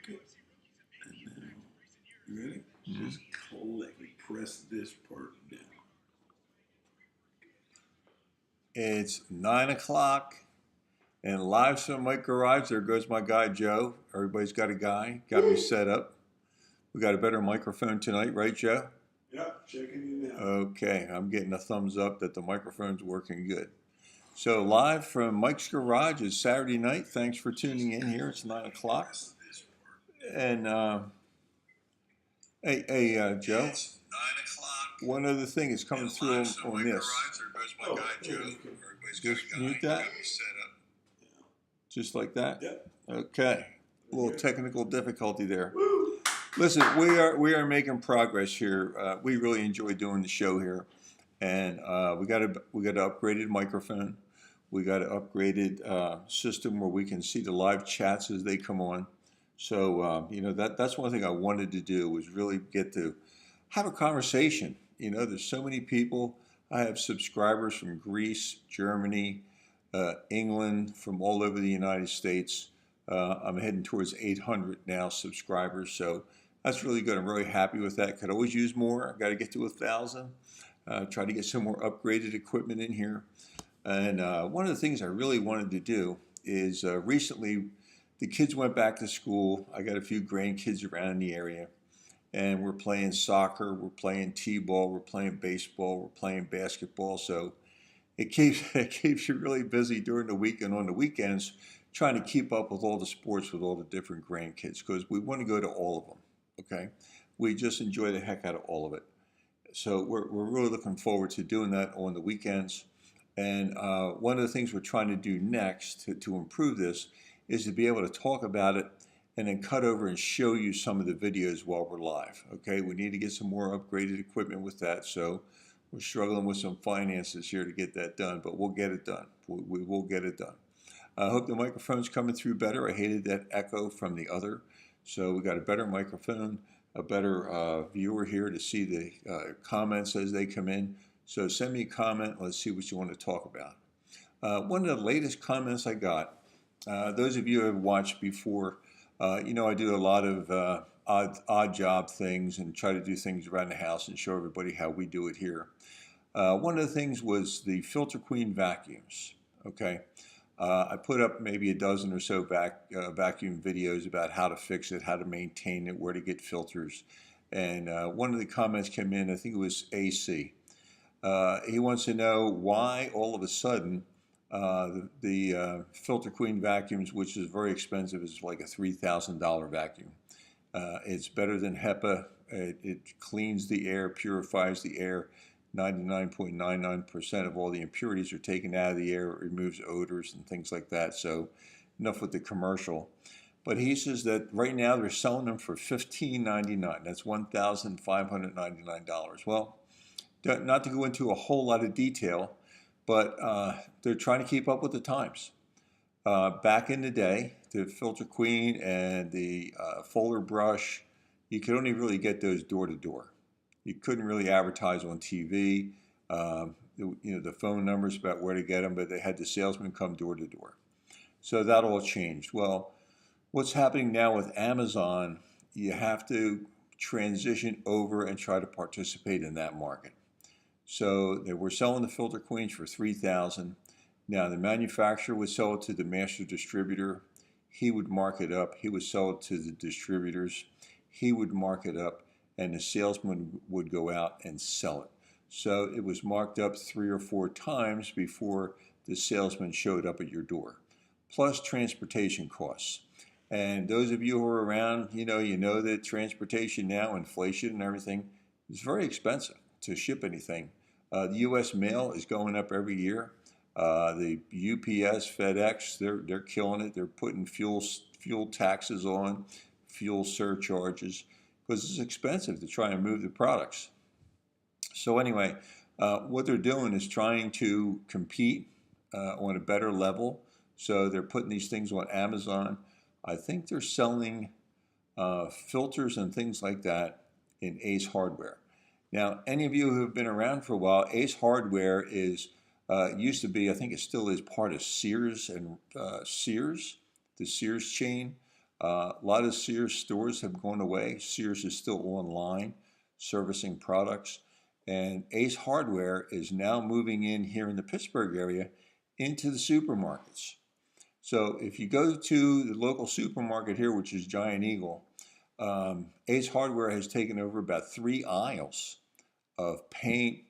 Good. And now, you ready? Just click and press this part down. It's 9 o'clock and live from Mike Garage. There goes my guy Joe. Everybody's got a guy. Got me set up. We got a better microphone tonight, right, Joe? Yep, checking you now. Okay, I'm getting a thumbs up that the microphone's working good. So live from Mike's Garage is Saturday night. Thanks for tuning in here. It's 9 o'clock. And hey, Joe. One other thing is coming through on this. Just mute that. Just like that. Yep. Okay. A little technical difficulty there. Listen, we are making progress here. We really enjoy doing the show here, and we got an upgraded microphone. We got an upgraded system where we can see the live chats as they come on. So that's one thing I wanted to do was really get to have a conversation. There's so many people. I have subscribers from Greece, Germany, England, from all over the United States. I'm heading towards 800 now subscribers, so that's really good. I'm really happy with that. Could always use more. I've got to get to 1,000. Try to get some more upgraded equipment in here. And one of the things I really wanted to do is recently the kids went back to school. I got a few grandkids around in the area, and we're playing soccer, we're playing t-ball, we're playing baseball, we're playing basketball. So it keeps you really busy during the week and on the weekends trying to keep up with all the sports with all the different grandkids because we want to go to all of them, okay? We just enjoy the heck out of all of it. So we're really looking forward to doing that on the weekends. And one of the things we're trying to do next to improve this is to be able to talk about it and then cut over and show you some of the videos while we're live, okay? We need to get some more upgraded equipment with that, so we're struggling with some finances here to get that done, but we'll get it done. We will get it done. I hope the microphone's coming through better. I hated that echo from the other. So we got a better microphone, a better viewer here to see the comments as they come in. So send me a comment. Let's see what you want to talk about. One of the latest comments I got, those of you who have watched before, I do a lot of odd job things and try to do things around the house and show everybody how we do it here. One of the things was the Filter Queen vacuums, okay? I put up maybe a dozen or so vacuum videos about how to fix it, how to maintain it, where to get filters. And one of the comments came in, I think it was AC. He wants to know why all of a sudden the Filter Queen vacuums, which is very expensive, is like a $3,000 vacuum. It's better than HEPA. It cleans the air, purifies the air. 99.99% of all the impurities are taken out of the air. It removes odors and things like that. So enough with the commercial. But he says that right now they're selling them for $15.99. That's $1,599. Well, not to go into a whole lot of detail, but they're trying to keep up with the times. Back in the day, the Filter Queen and the Fuller brush, you could only really get those door to door. You couldn't really advertise on TV, the phone numbers about where to get them, but they had the salesman come door to door. So that all changed. Well, what's happening now with Amazon, you have to transition over and try to participate in that market. So they were selling the Filter Queens for $3,000. Now the manufacturer would sell it to the master distributor. He would mark it up. He would sell it to the distributors. He would mark it up, and the salesman would go out and sell it. So it was marked up 3 or 4 times before the salesman showed up at your door, plus transportation costs. And those of you who are around, you know that transportation now, inflation and everything, is very expensive to ship anything. The U.S. mail is going up every year. The UPS, FedEx, they're killing it. They're putting fuel taxes on, fuel surcharges, because it's expensive to try and move the products. So anyway, what they're doing is trying to compete on a better level. So they're putting these things on Amazon. I think they're selling filters and things like that in Ace Hardware. Now, any of you who have been around for a while, Ace Hardware is used to be, I think it still is part of Sears and the Sears chain. A lot of Sears stores have gone away. Sears is still online servicing products. And Ace Hardware is now moving in here in the Pittsburgh area into the supermarkets. So if you go to the local supermarket here, which is Giant Eagle, Ace Hardware has taken over about 3 aisles of paint,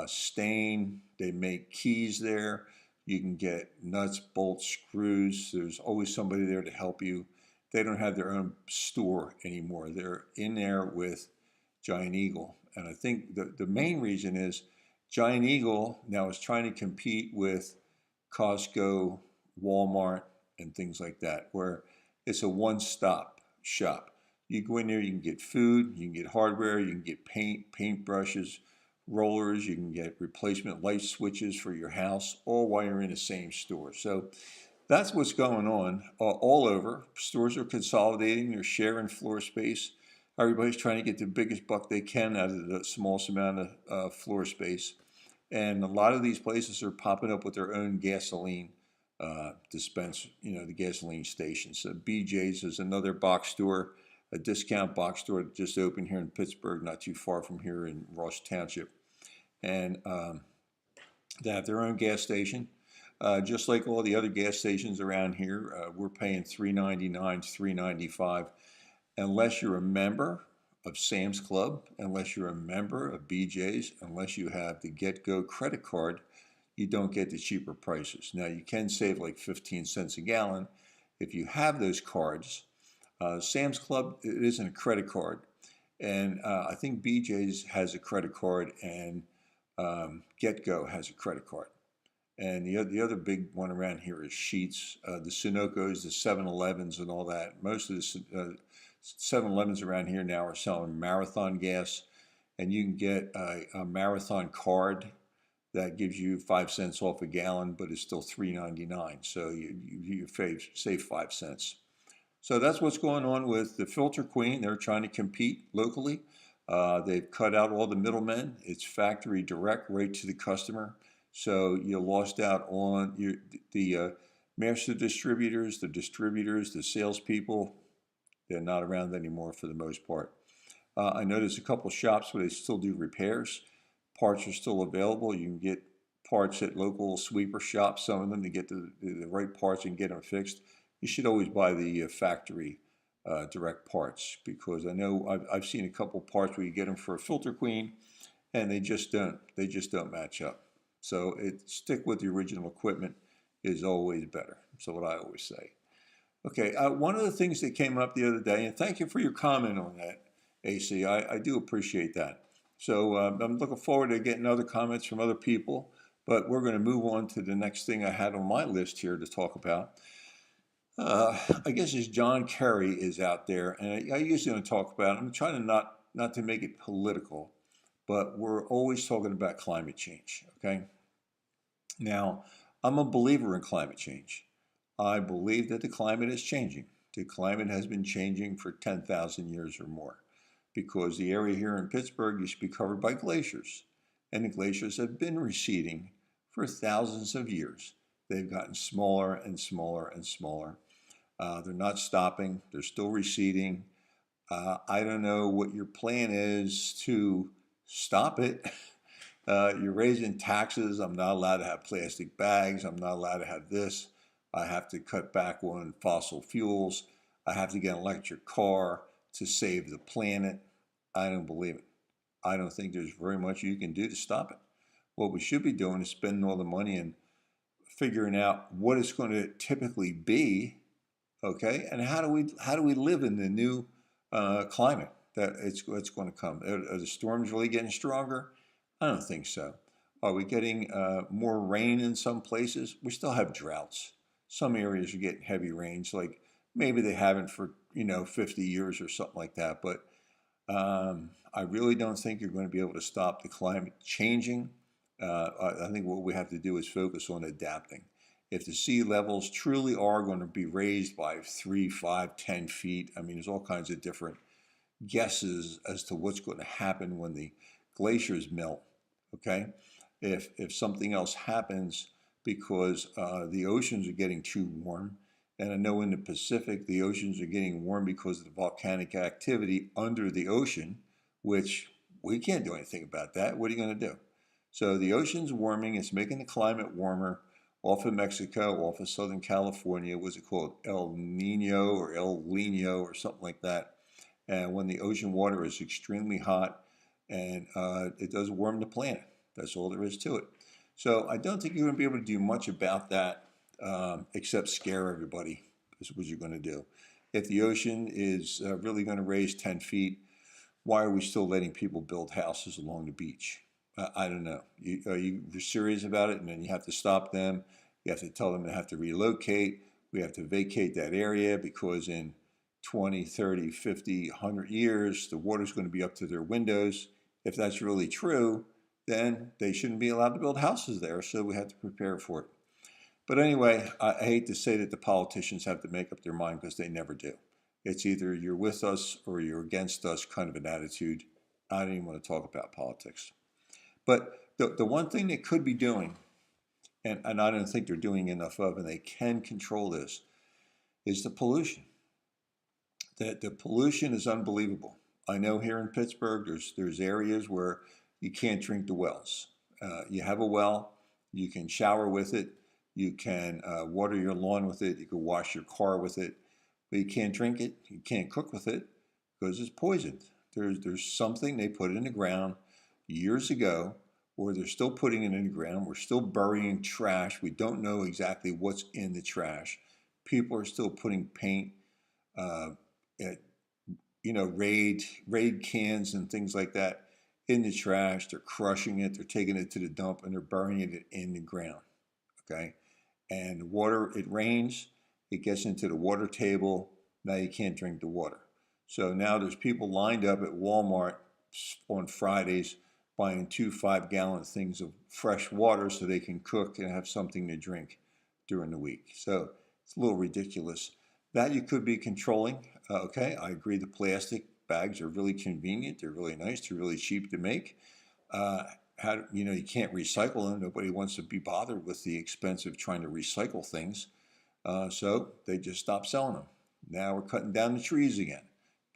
stain. They make keys there. You can get nuts, bolts, screws. There's always somebody there to help you. They don't have their own store anymore. They're in there with Giant Eagle. And I think the main reason is Giant Eagle now is trying to compete with Costco, Walmart, and things like that, where it's a one-stop shop. You go in there, you can get food, you can get hardware, you can get paint, paint brushes, rollers, you can get replacement light switches for your house, all while you're in the same store. So that's what's going on all over. Stores are consolidating, they're sharing floor space. Everybody's trying to get the biggest buck they can out of the smallest amount of floor space. And a lot of these places are popping up with their own gasoline dispense, the gasoline stations. So BJ's is another box store, a discount box store that just opened here in Pittsburgh, not too far from here in Ross Township. And they have their own gas station. Just like all the other gas stations around here, we're paying $3.99, $3.95. Unless you're a member of Sam's Club, unless you're a member of BJ's, unless you have the Get-Go credit card, you don't get the cheaper prices. Now, you can save like 15 cents a gallon if you have those cards. Sam's Club, it isn't a credit card. And I think BJ's has a credit card and Get-Go has a credit card. And the other big one around here is Sheetz, the Sunoco's, the 7-Elevens and all that. Most of the 7-Elevens around here now are selling Marathon gas, and you can get a Marathon card that gives you 5 cents off a gallon, but it's still $3.99. So you save 5 cents. So that's what's going on with the Filter Queen. They're trying to compete locally. They've cut out all the middlemen. It's factory direct right to the customer. So you lost out on the master distributors, the salespeople. They're not around anymore for the most part. I know there's a couple shops where they still do repairs. Parts are still available. You can get parts at local sweeper shops, some of them, to get the right parts and get them fixed. You should always buy the factory direct parts, because I know I've seen a couple parts where you get them for a Filter Queen and they just don't match up. So stick with the original equipment is always better. So what I always say. Okay, one of the things that came up the other day, and thank you for your comment on that, AC. I do appreciate that. So I'm looking forward to getting other comments from other people, but we're going to move on to the next thing I had on my list here to talk about. I guess as John Kerry is out there, and I usually don't talk about it. I'm trying to not to make it political, but we're always talking about climate change, okay? Now, I'm a believer in climate change. I believe that the climate is changing. The climate has been changing for 10,000 years or more, because the area here in Pittsburgh used to be covered by glaciers, and the glaciers have been receding for thousands of years. They've gotten smaller and smaller and smaller. They're not stopping. They're still receding. I don't know what your plan is to stop it. You're raising taxes. I'm not allowed to have plastic bags. I'm not allowed to have this. I have to cut back on fossil fuels. I have to get an electric car to save the planet. I don't believe it. I don't think there's very much you can do to stop it. What we should be doing is spending all the money and figuring out what it's going to typically be, okay, and how do we live in the new climate that it's going to come. Are the storms really getting stronger? I don't think so. Are we getting more rain in some places? We still have droughts. Some areas are getting heavy rains, like maybe they haven't for 50 years or something like that. But I really don't think you're going to be able to stop the climate changing. I think what we have to do is focus on adapting. If the sea levels truly are going to be raised by 3, 5, 10 feet, I mean, there's all kinds of different guesses as to what's going to happen when the glaciers melt. Okay, if something else happens because the oceans are getting too warm And I know in the Pacific, the oceans are getting warm because of the volcanic activity under the ocean, which we can't do anything about that. What are you going to do? So the ocean's warming. It's making the climate warmer off of Mexico, off of Southern California. What's it called? El Nino or El Nino or something like that. And when the ocean water is extremely hot, and it does warm the planet. That's all there is to it. So I don't think you're going to be able to do much about that except scare everybody is what you're going to do. If the ocean is really going to raise 10 feet, why are we still letting people build houses along the beach? I don't know. Are you serious about it? And then you have to stop them. You have to tell them they have to relocate. We have to vacate that area because in 20, 30, 50, 100 years, the water's going to be up to their windows. If that's really true, then they shouldn't be allowed to build houses there, so we have to prepare for it. But anyway, I hate to say that the politicians have to make up their mind because they never do. It's either you're with us or you're against us kind of an attitude. I don't even want to talk about politics. But the one thing they could be doing, and I don't think they're doing enough of, and they can control this, is the pollution. The pollution is unbelievable. I know here in Pittsburgh, there's areas where you can't drink the wells. You have a well, you can shower with it, you can water your lawn with it, you can wash your car with it, but you can't drink it, you can't cook with it because it's poisoned. There's something they put in the ground years ago, or they're still putting it in the ground. We're still burying trash. We don't know exactly what's in the trash. People are still putting paint, Raid cans and things like that in the trash. They're crushing it. They're taking it to the dump and they're burying it in the ground. Okay, and the water, it rains, it gets into the water table. Now you can't drink the water. So now there's people lined up at Walmart on Fridays buying 2 5-gallon things of fresh water so they can cook and have something to drink during the week. So it's a little ridiculous. That you could be controlling. Okay, I agree the plastic bags are really convenient. They're really nice. They're really cheap to make. You can't recycle them. Nobody wants to be bothered with the expense of trying to recycle things. So they just stopped selling them. Now we're cutting down the trees again.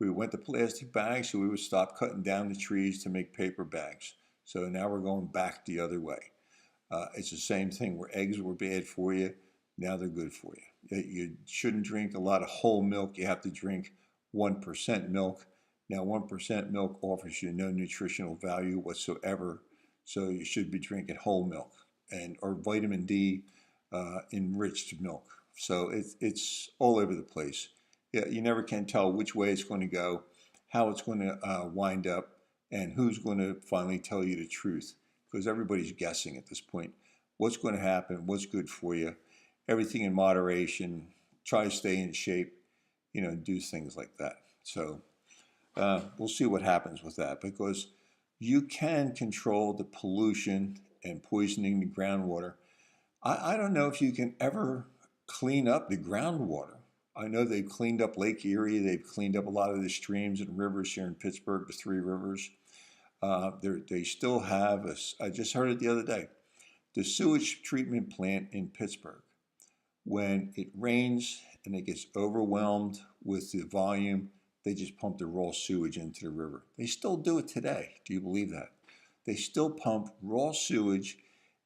We went to plastic bags, so we would stop cutting down the trees to make paper bags. So now we're going back the other way. It's the same thing where eggs were bad for you. Now they're good for you. You shouldn't drink a lot of whole milk. You have to drink 1% milk. Now 1% milk offers you no nutritional value whatsoever. So you should be drinking whole milk or vitamin D enriched milk. So it's all over the place. Yeah, you never can tell which way it's going to go, how it's going to wind up, and who's going to finally tell you the truth. Because everybody's guessing at this point. What's going to happen? What's good for you? Everything in moderation. Try to stay in shape. Do things like that. So we'll see what happens with that, because you can control the pollution and poisoning the groundwater. I don't know if you can ever clean up the groundwater. I know they've cleaned up Lake Erie. They've cleaned up a lot of the streams and rivers here in Pittsburgh, the 3 rivers. They still have, I just heard it the other day, the sewage treatment plant in Pittsburgh. When it rains and it gets overwhelmed with the volume, they just pump the raw sewage into the river. They still do it today. Do you believe that? They still pump raw sewage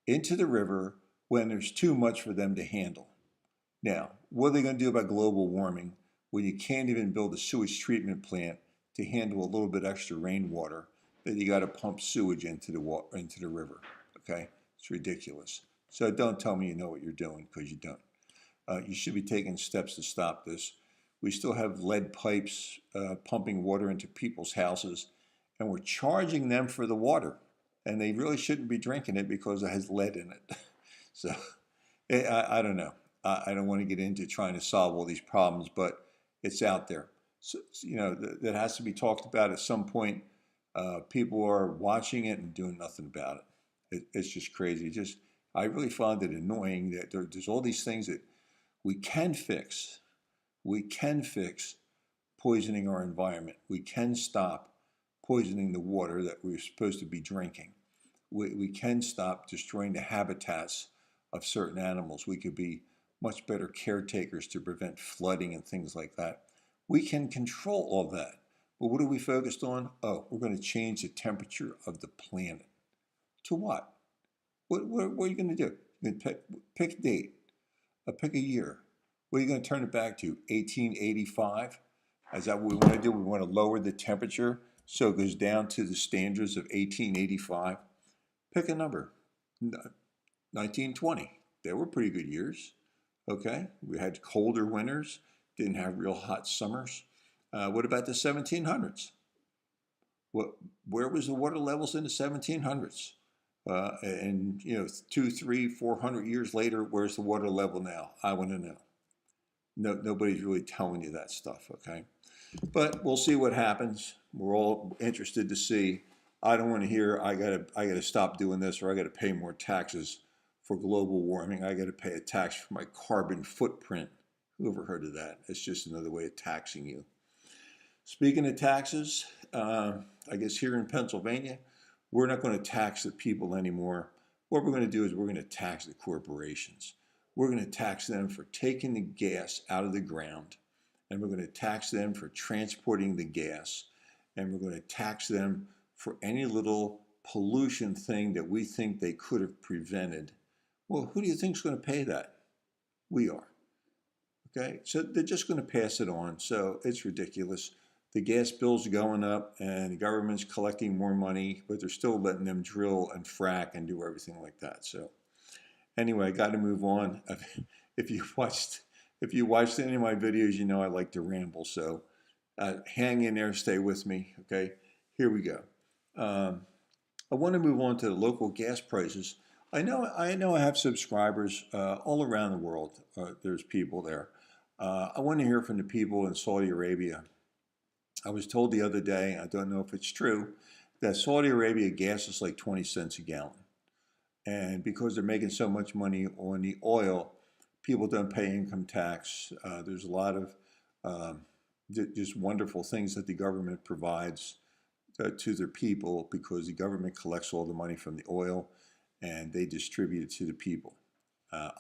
into the river when there's too much for them to handle. Now, what are they going to do about global warming when you can't even build a sewage treatment plant to handle a little bit extra rainwater that you got to pump sewage into the river? Okay, it's ridiculous. So don't tell me you know what you're doing, because you don't. You should be taking steps to stop this. We still have lead pipes pumping water into people's houses, and we're charging them for the water, and they really shouldn't be drinking it because it has lead in it. So I don't know. I don't want to get into trying to solve all these problems, but it's out there. So, that has to be talked about at some point. People are watching it and doing nothing about it. It's just crazy. I really find it annoying that there's all these things that we can fix. We can fix poisoning our environment. We can stop poisoning the water that we're supposed to be drinking. We can stop destroying the habitats of certain animals. We could be much better caretakers to prevent flooding and things like that. We can control all that. But what are we focused on? Oh, we're going to change the temperature of the planet. To what? What are you going to do? You're going to pick a date, pick a year. What are you going to turn it back to? 1885? Is that what we want to do? We want to lower the temperature so it goes down to the standards of 1885? Pick a number. 1920. They were pretty good years. Okay, we had colder winters, didn't have real hot summers. What about the 1700s? Where was the water levels in the 1700s? And 200, 300, 400 years later, where's the water level now? I want to know. Nobody's really telling you that stuff, okay? But we'll see what happens. We're all interested to see. I don't want to hear I gotta stop doing this, or I gotta pay more taxes for global warming. I gotta pay a tax for my carbon footprint. Who ever heard of that? It's just another way of taxing you. Speaking of taxes, I guess here in Pennsylvania, we're not going to tax the people anymore. What we're going to do is we're going to tax the corporations. We're going to tax them for taking the gas out of the ground, and we're going to tax them for transporting the gas, and we're going to tax them for any little pollution thing that we think they could have prevented. Well, who do you think is going to pay that? We are. Okay, so they're just going to pass it on. So it's ridiculous. The gas bills are going up and the government's collecting more money, but they're still letting them drill and frack and do everything like that. So anyway, I got to move on. If you watched any of my videos, you know I like to ramble. So hang in there, stay with me. Okay, here we go. I want to move on to the local gas prices. I know I have subscribers all around the world. There's people there. I want to hear from the people in Saudi Arabia. I was told the other day, I don't know if it's true, that Saudi Arabia gas is like 20 cents a gallon. And because they're making so much money on the oil, people don't pay income tax. There's a lot of just wonderful things that the government provides to their people, because the government collects all the money from the oil and they distribute it to the people.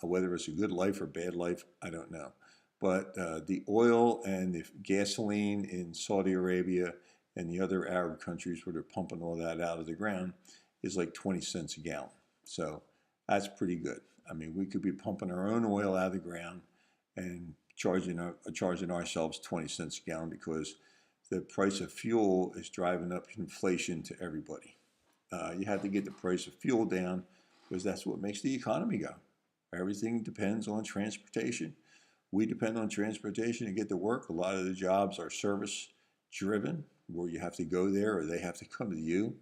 Whether it's a good life or bad life, I don't know. But the oil and the gasoline in Saudi Arabia and the other Arab countries where they're pumping all that out of the ground is like 20 cents a gallon. So that's pretty good. I mean, we could be pumping our own oil out of the ground and charging ourselves 20 cents a gallon, because the price of fuel is driving up inflation to everybody. You have to get the price of fuel down, because that's what makes the economy go. Everything depends on transportation. We depend on transportation to get to work. A lot of the jobs are service driven, where you have to go there or they have to come to you.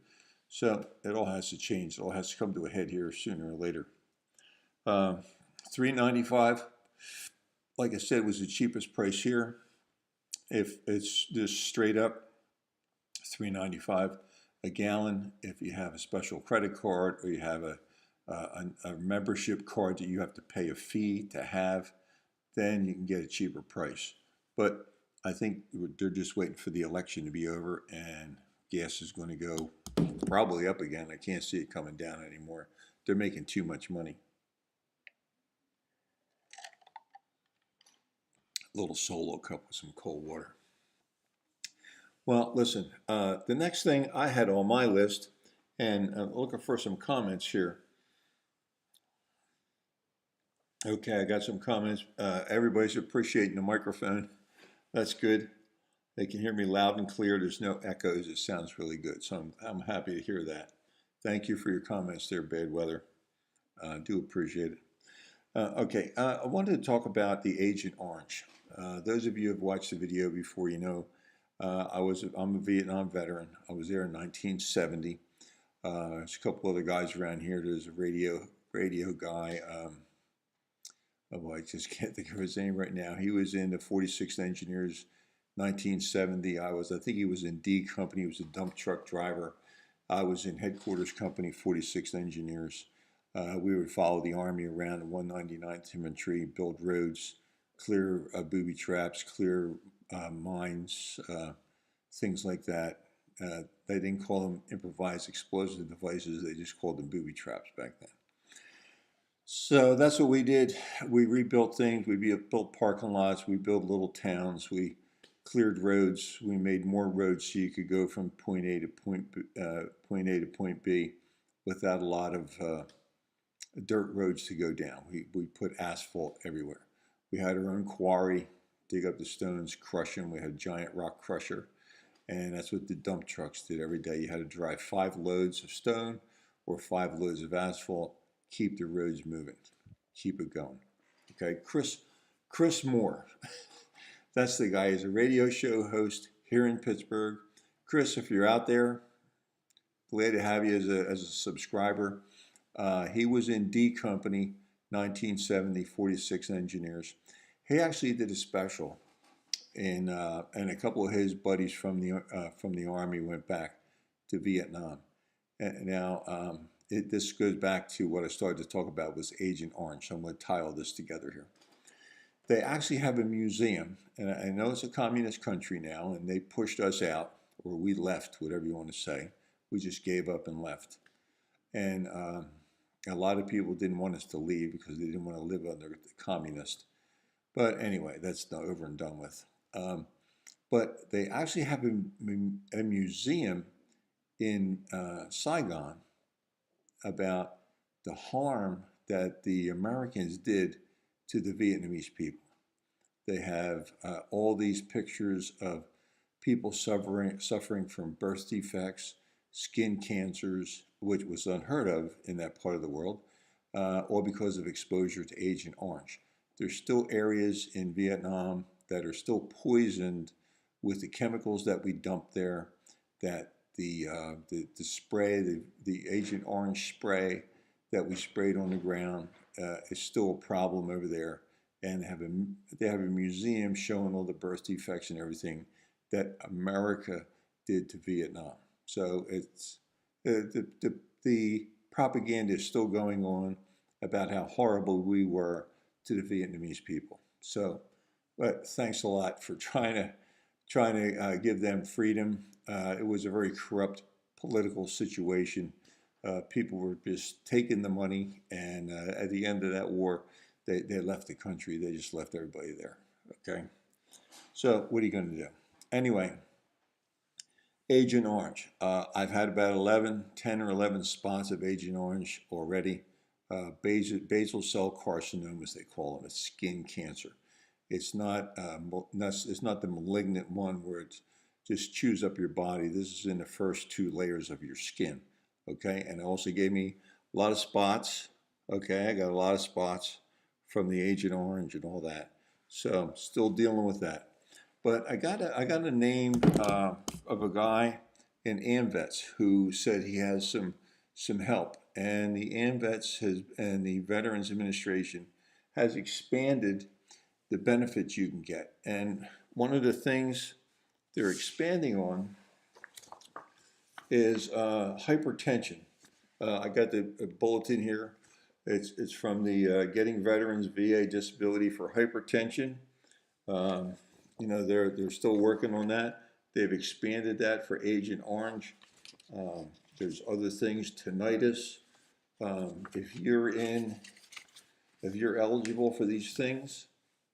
So it all has to change. It all has to come to a head here sooner or later. $3.95, like I said, was the cheapest price here. If it's just straight up, $3.95 a gallon. If you have a special credit card, or you have a membership card that you have to pay a fee to have, then you can get a cheaper price. But I think they're just waiting for the election to be over, and gas is going to go probably up again. I can't see it coming down anymore. They're making too much money. A little solo cup with some cold water. Well, listen, the next thing I had on my list, and I'm looking for some comments here. Okay, I got some comments. Everybody's appreciating the microphone. That's good. They can hear me loud and clear. There's no echoes. It sounds really good. So I'm happy to hear that. Thank you for your comments there, Bad Weather. I do appreciate it. Okay, I wanted to talk about the Agent Orange. Those of you who have watched the video before, you know I'm a Vietnam veteran. I was there in 1970. There's a couple other guys around here. There's a radio guy. I just can't think of his name right now. He was in the 46th Engineers, 1970. I think he was in D Company. He was a dump truck driver. I was in Headquarters Company, 46th Engineers. We would follow the Army around the 199th Infantry, build roads, clear booby traps, clear mines, things like that. They didn't call them improvised explosive devices. They just called them booby traps back then. So that's what we did. We rebuilt things. We built parking lots. We built little towns. We cleared roads. We made more roads so you could go from point A to point A to point B without a lot of dirt roads to go down. We put asphalt everywhere. We had our own quarry, dig up the stones, crush them. We had a giant rock crusher, and that's what the dump trucks did every day. You had to drive 5 loads of stone or 5 loads of asphalt, keep the roads moving, keep it going. Okay, Chris Moore, that's the guy. He's a radio show host here in Pittsburgh. Chris, if you're out there, glad to have you as a subscriber. He was in D Company, 1970, 46 engineers. He actually did a special, and a couple of his buddies from the Army went back to Vietnam. And now, this goes back to what I started to talk about was Agent Orange. So I'm going to tie all this together here. They actually have a museum, and I know it's a communist country now, and they pushed us out, or we left, whatever you want to say. We just gave up and left. And a lot of people didn't want us to leave because they didn't want to live under the communist. But anyway, that's not over and done with. But they actually have a museum in Saigon about the harm that the Americans did to the Vietnamese people. They have all these pictures of people suffering from birth defects, skin cancers, which was unheard of in that part of the world, all because of exposure to Agent Orange. There's still areas in Vietnam that are still poisoned with the chemicals that we dump there, that the spray, the Agent Orange spray that we sprayed on the ground is still a problem over there. And they have a museum showing all the birth defects and everything that America did to Vietnam. So it's the propaganda is still going on about how horrible we were to the Vietnamese people. So, but thanks a lot for trying to give them freedom. It was a very corrupt political situation. People were just taking the money, and at the end of that war, they left the country. They just left everybody there. Okay, so what are you going to do? Anyway, Agent Orange. I've had about 10 or 11 spots of Agent Orange already. Basal cell carcinoma, as they call them, it's skin cancer. It's not the malignant one where it just chews up your body. This is in the first 2 layers of your skin. Okay, and it also gave me a lot of spots. Okay, I got a lot of spots from the Agent Orange and all that. So still dealing with that. But I got a name of a guy in AMVETS who said he has some help, and the AMVETS and the Veterans Administration has expanded the benefits you can get. And one of the things they're expanding on is hypertension. I got the bulletin here. It's from the Getting Veterans VA Disability for Hypertension. You know, they're still working on that. They've expanded that for Agent Orange. There's other things, tinnitus. If you're eligible for these things,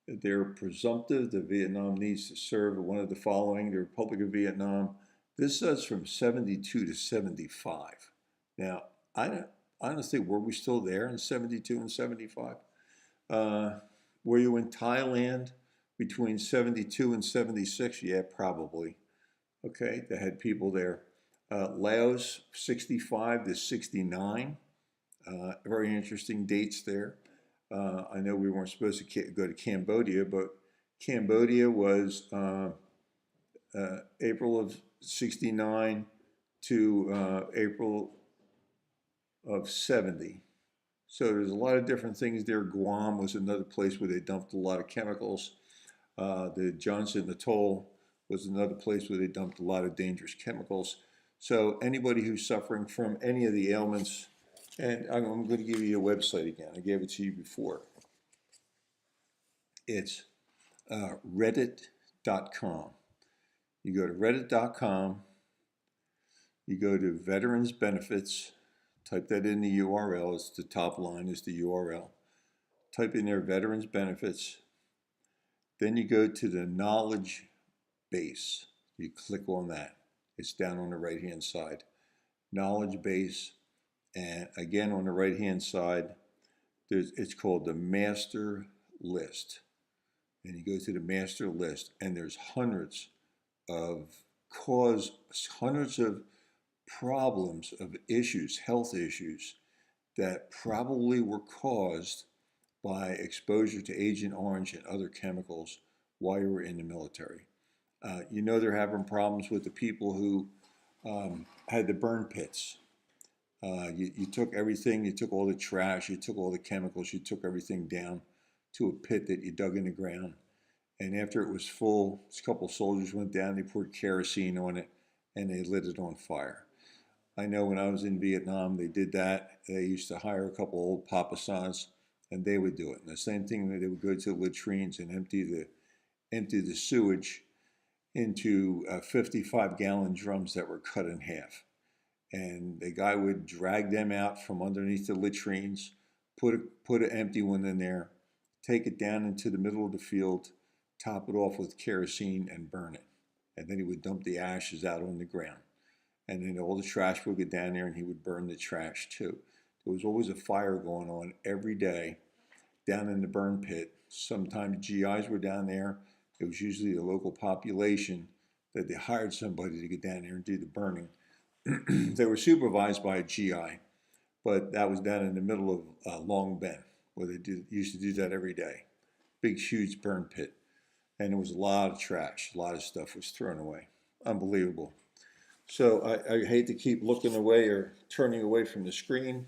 they're presumptive that Vietnam needs to serve one of the following: the Republic of Vietnam. This says from 72 to 75. Now, I honestly, were we still there in 72 and 75? Were you in Thailand between 72 and 76? Yeah, probably. Okay, they had people there. Laos, 65 to 69. Very interesting dates there. I know we weren't supposed to go to Cambodia, but Cambodia was April of 69 to April of 70. So there's a lot of different things there. Guam was another place where they dumped a lot of chemicals. The Johnson Atoll was another place where they dumped a lot of dangerous chemicals. So anybody who's suffering from any of the ailments, and I'm going to give you a website again. I gave it to you before. It's reddit.com. You go to reddit.com. You go to Veterans Benefits. Type that in the URL. It's the top line is the URL. Type in there Veterans Benefits. Then you go to the knowledge base. You click on that. It's down on the right hand side. Knowledge base. And again on the right hand side, it's called the master list. And you go to the master list, and there's hundreds of problems, of issues, health issues that probably were caused by exposure to Agent Orange and other chemicals while you were in the military. You know they're having problems with the people who had the burn pits. You took everything, you took all the trash, you took all the chemicals, you took everything down to a pit that you dug in the ground. And after it was full, a couple of soldiers went down, they poured kerosene on it, and they lit it on fire. I know when I was in Vietnam, they did that. They used to hire a couple old Papasans, and they would do it. And the same thing, they would go to the latrines and empty the sewage into 55-gallon drums that were cut in half. And the guy would drag them out from underneath the latrines, put an empty one in there, take it down into the middle of the field, top it off with kerosene, and burn it. And then he would dump the ashes out on the ground. And then all the trash would get down there, and he would burn the trash too. There was always a fire going on every day down in the burn pit. Sometimes GIs were down there. It was usually the local population that they hired somebody to get down there and do the burning. They were supervised by a GI, but that was down in the middle of Long Bend, where they used to do that every day. Big, huge burn pit. And there was a lot of trash. A lot of stuff was thrown away. Unbelievable. So I hate to keep looking away or turning away from the screen.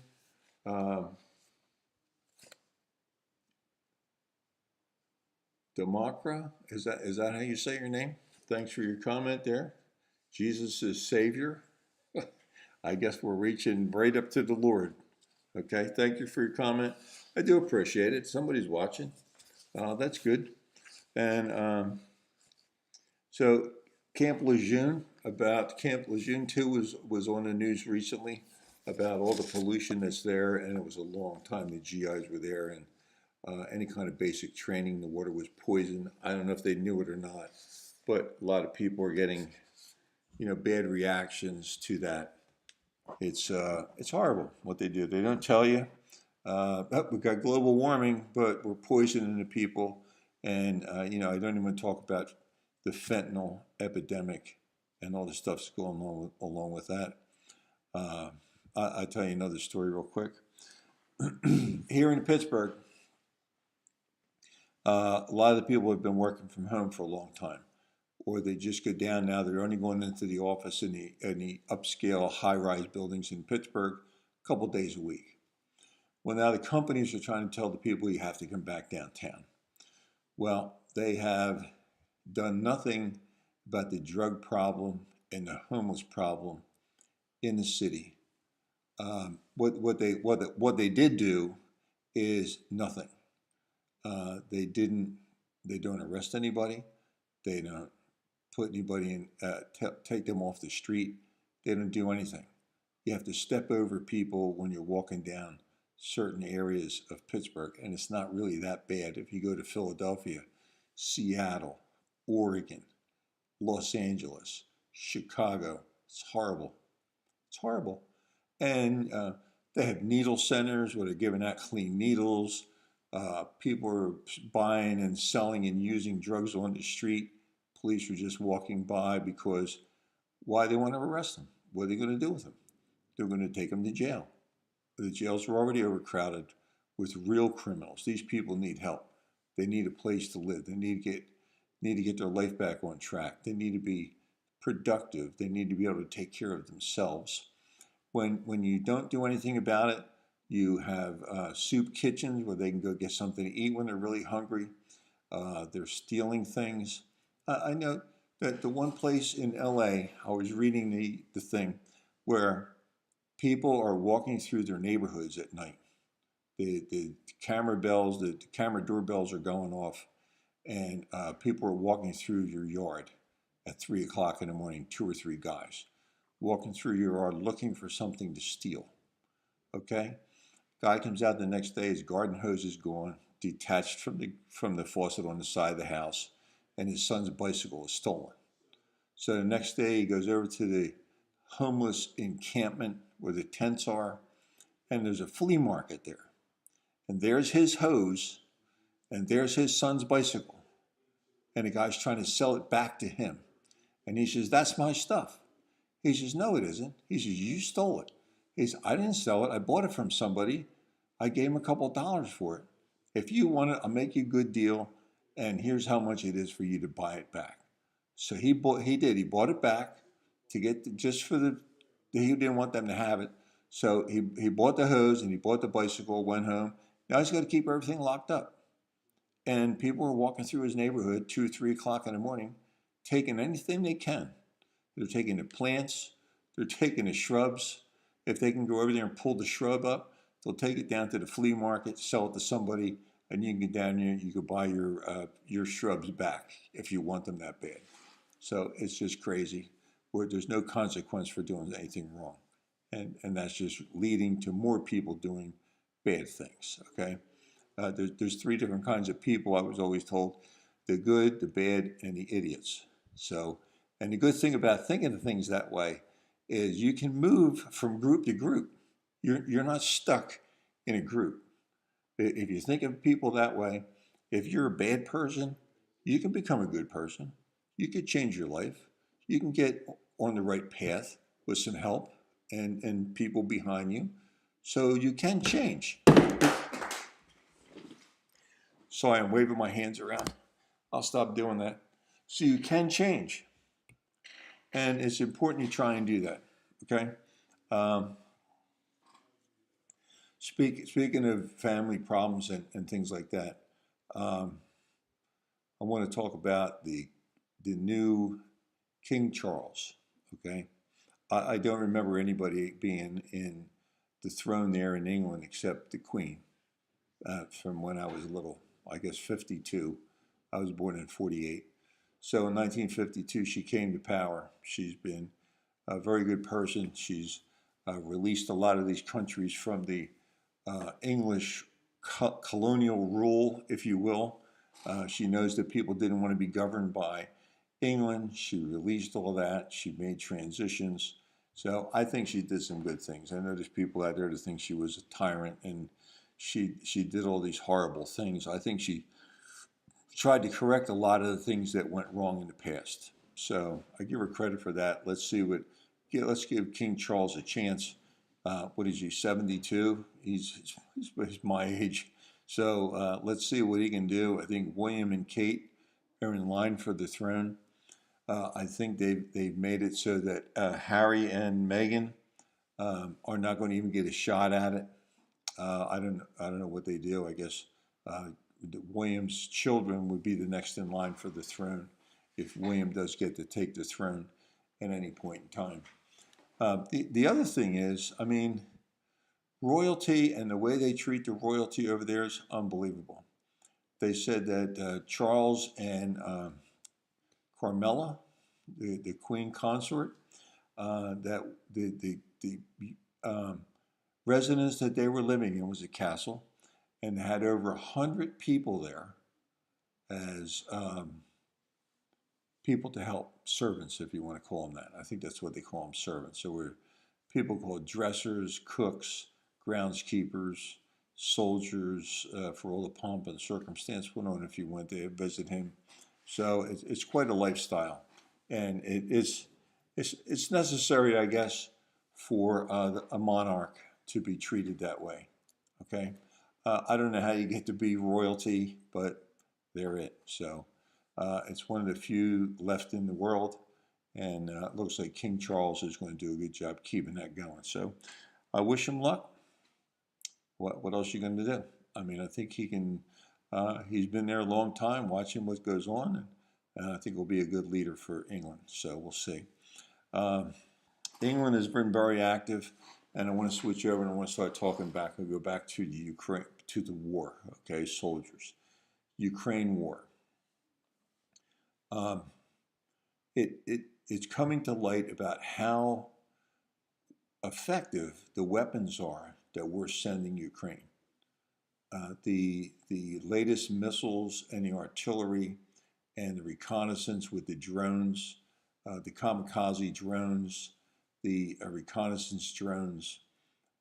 Democra, is that how you say your name? Thanks for your comment there. Jesus is Savior. I guess we're reaching right up to the Lord. Okay, thank you for your comment. I do appreciate it. Somebody's watching. That's good. And so Camp Lejeune, about Camp Lejeune 2 was on the news recently about all the pollution that's there, and it was a long time the GIs were there, and any kind of basic training, the water was poisoned. I don't know if they knew it or not, but a lot of people are getting, bad reactions to that. It's horrible what they do. They don't tell you. We've got global warming, but we're poisoning the people. And, I don't even talk about the fentanyl epidemic and all the stuff's going on along with that. I'll tell you another story real quick. Here in Pittsburgh, a lot of the people have been working from home for a long time, or they just go down now. They're only going into the office in the upscale high-rise buildings in Pittsburgh a couple days a week. Well, now the companies are trying to tell the people you have to come back downtown. Well, they have done nothing about the drug problem and the homeless problem in the city. What they did do is nothing. They don't arrest anybody. They don't put anybody in, take them off the street. They don't do anything. You have to step over people when you're walking down certain areas of Pittsburgh, and it's not really that bad. If you go to Philadelphia, Seattle, Oregon, Los Angeles, Chicago, it's horrible. It's horrible. And they have needle centers where they're giving out clean needles. People are buying and selling and using drugs on the street. Police are just walking by because why they want to arrest them? What are they going to do with them? They're going to take them to jail. The jails are already overcrowded with real criminals. These people need help. They need a place to live. They need to get their life back on track. They need to be productive. They need to be able to take care of themselves. When you don't do anything about it, you have soup kitchens where they can go get something to eat when they're really hungry. They're stealing things. I know that the one place in LA, I was reading the thing where people are walking through their neighborhoods at night. The camera bells, the camera doorbells are going off, and people are walking through your yard at 3 o'clock in the morning, 2 or 3 guys walking through your yard looking for something to steal. Okay, guy comes out the next day. His garden hose is gone, detached from the faucet on the side of the house, and his son's bicycle is stolen. So the next day he goes over to the homeless encampment where the tents are, and there's a flea market there. And there's his hose, and there's his son's bicycle. And the guy's trying to sell it back to him. And he says, "That's my stuff." He says, "No, it isn't." He says, "You stole it." He says, "I didn't sell it. I bought it from somebody. I gave him a couple of dollars for it. If you want it, I'll make you a good deal, and here's how much it is for you to buy it back." So he did. He bought it back to get just for he didn't want them to have it. So he bought the hose and he bought the bicycle, went home. Now he's got to keep everything locked up. And people are walking through his neighborhood 2 or 3 o'clock in the morning, taking anything they can. They're taking the plants, they're taking the shrubs. If they can go over there and pull the shrub up, they'll take it down to the flea market, sell it to somebody, and you can get down there, you can buy your shrubs back if you want them that bad. So it's just crazy, where there's no consequence for doing anything wrong. And that's just leading to more people doing bad things, okay? There's 3 different kinds of people, I was always told: the good, the bad, and the idiots. So, and the good thing about thinking of things that way is you can move from group to group. You're not stuck in a group. If you think of people that way, if you're a bad person, you can become a good person. You could change your life. You can get on the right path with some help and people behind you. So you can change. Sorry, I'm waving my hands around. I'll stop doing that. So you can change. And it's important you try and do that, okay? Speaking of family problems and things like that, I want to talk about the new King Charles, okay? I don't remember anybody being in the throne there in England except the Queen from when I was little. I guess 52. I was born in 48. So in 1952, she came to power. She's been a very good person. She's released a lot of these countries from the English colonial rule, if you will. She knows that people didn't want to be governed by England. She released all that. She made transitions. So I think she did some good things. I know there's people out there that think she was a tyrant and she did all these horrible things. I think she tried to correct a lot of the things that went wrong in the past. So I give her credit for that. Let's give King Charles a chance. What is he, 72? He's my age. So let's see what he can do. I think William and Kate are in line for the throne. I think they've made it so that Harry and Meghan are not going to even get a shot at it. I don't know what they do. I guess William's children would be the next in line for the throne if William does get to take the throne at any point in time. The other thing is, I mean, royalty and the way they treat the royalty over there is unbelievable. They said that Charles and Carmela, the Queen consort, that the residence that they were living in was a castle, and had over 100 people there as people to help, servants, if you want to call them that. I think that's what they call them, servants. So we're people called dressers, cooks, groundskeepers, soldiers, for all the pomp and circumstance went on if you went there to visit him. So it's quite a lifestyle, and it's necessary, I guess, for a monarch to be treated that way. Okay, I don't know how you get to be royalty, but they're it. So it's one of the few left in the world, and it looks like King Charles is going to do a good job keeping that going. So I wish him luck. What else are you going to do? I mean, I think he can. He's been there a long time, watching what goes on, and I think he'll be a good leader for England. So we'll see. England has been very active, and I want to switch over and I want to start talking back. I'll go back to the Ukraine, to the war. Okay, soldiers, Ukraine war. It's coming to light about how effective the weapons are that we're sending Ukraine. The latest missiles and the artillery and the reconnaissance with the drones, the kamikaze drones, the reconnaissance drones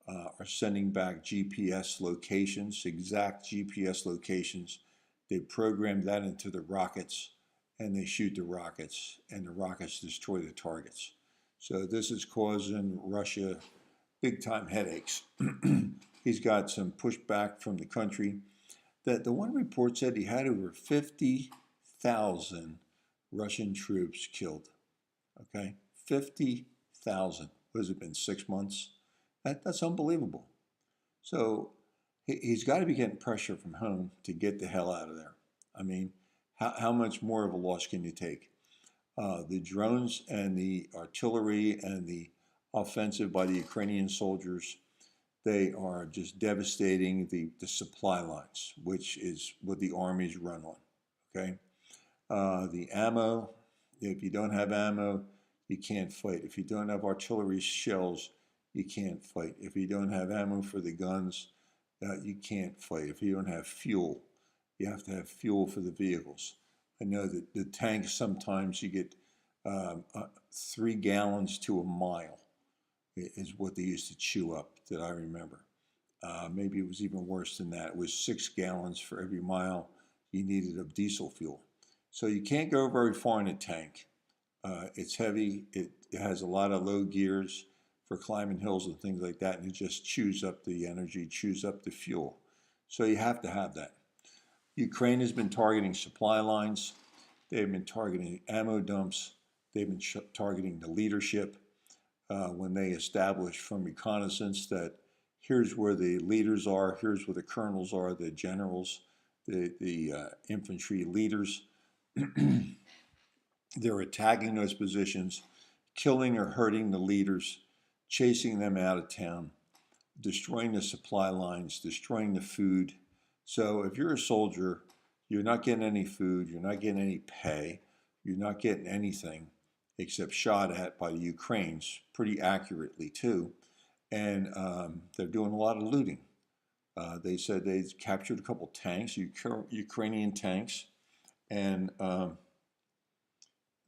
are sending back GPS locations, exact GPS locations. They program that into the rockets, and they shoot the rockets, and the rockets destroy the targets. So this is causing Russia big-time headaches. He's got some pushback from the country. The one report said he had over 50,000 Russian troops killed. Okay, 50,000. What has it been, 6 months? That's unbelievable. So he's got to be getting pressure from home to get the hell out of there. I mean, how much more of a loss can you take? The drones and the artillery and the offensive by the Ukrainian soldiers, they are just devastating the supply lines, which is what the armies run on. Okay, the ammo, if you don't have ammo, you can't fight. If you don't have artillery shells, you can't fight. If you don't have ammo for the guns, you can't fight. If you don't have fuel, you have to have fuel for the vehicles. I know that the tanks, sometimes you get 3 gallons to a mile is what they used to chew up, that I remember. Maybe it was even worse than that. It was 6 gallons for every mile you needed of diesel fuel. So you can't go very far in a tank. It's heavy. It has a lot of low gears for climbing hills and things like that, and it just chews up the energy, chews up the fuel. So you have to have that. Ukraine has been targeting supply lines. They've been targeting ammo dumps. They've been targeting the leadership when they establish from reconnaissance that here's where the leaders are, here's where the colonels are, the generals, the infantry leaders. They're attacking those positions, killing or hurting the leaders, chasing them out of town, destroying the supply lines, destroying the food. So if you're a soldier, you're not getting any food, you're not getting any pay, you're not getting anything except shot at by the Ukrainians, pretty accurately too. And they're doing a lot of looting. They said they captured a couple tanks, Ukrainian tanks, and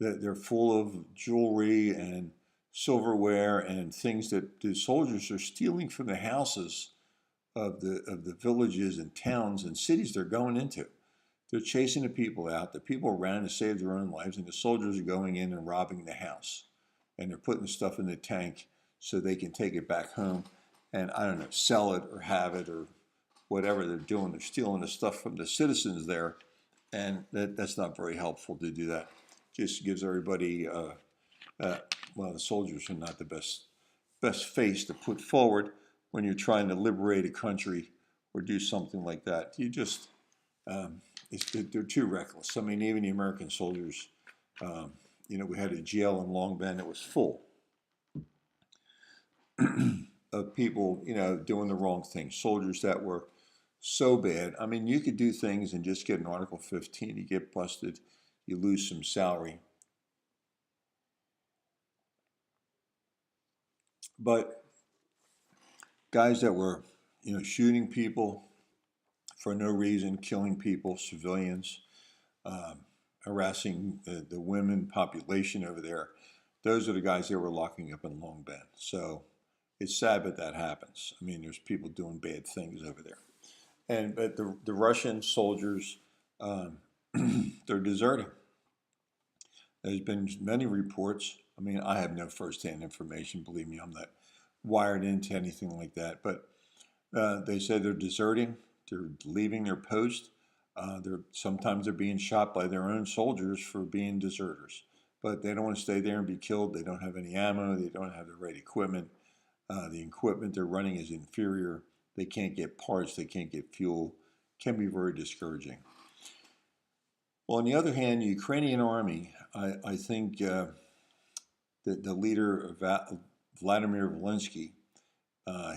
they're full of jewelry and silverware and things that the soldiers are stealing from the houses of the villages and towns and cities they're going into. They're chasing the people out. The people are around to save their own lives, and the soldiers are going in and robbing the house. And they're putting the stuff in the tank so they can take it back home and, I don't know, sell it or have it or whatever they're doing. They're stealing the stuff from the citizens there, and that's not very helpful to do that. Just gives everybody, well, the soldiers are not the best face to put forward when you're trying to liberate a country or do something like that. You just, they're too reckless. I mean, even the American soldiers, you know, we had a jail in Long Bend that was full of people, you know, doing the wrong thing. Soldiers that were so bad. I mean, you could do things and just get an Article 15. You get busted, you lose some salary. But guys that were, you know, shooting people for no reason, killing people, civilians, harassing the women population over there, those are the guys that were locking up in Long Bend. So it's sad that that happens. I mean, there's people doing bad things over there. But the Russian soldiers, they're deserting. There's been many reports. I mean, I have no firsthand information. Believe me, I'm not wired into anything like that. But they said they're deserting. They're leaving their post. Sometimes they're being shot by their own soldiers for being deserters. But they don't want to stay there and be killed. They don't have any ammo. They don't have the right equipment. The equipment they're running is inferior. They can't get parts. They can't get fuel. It can be very discouraging. Well, on the other hand, the Ukrainian army, I think that the leader, Vladimir Zelensky,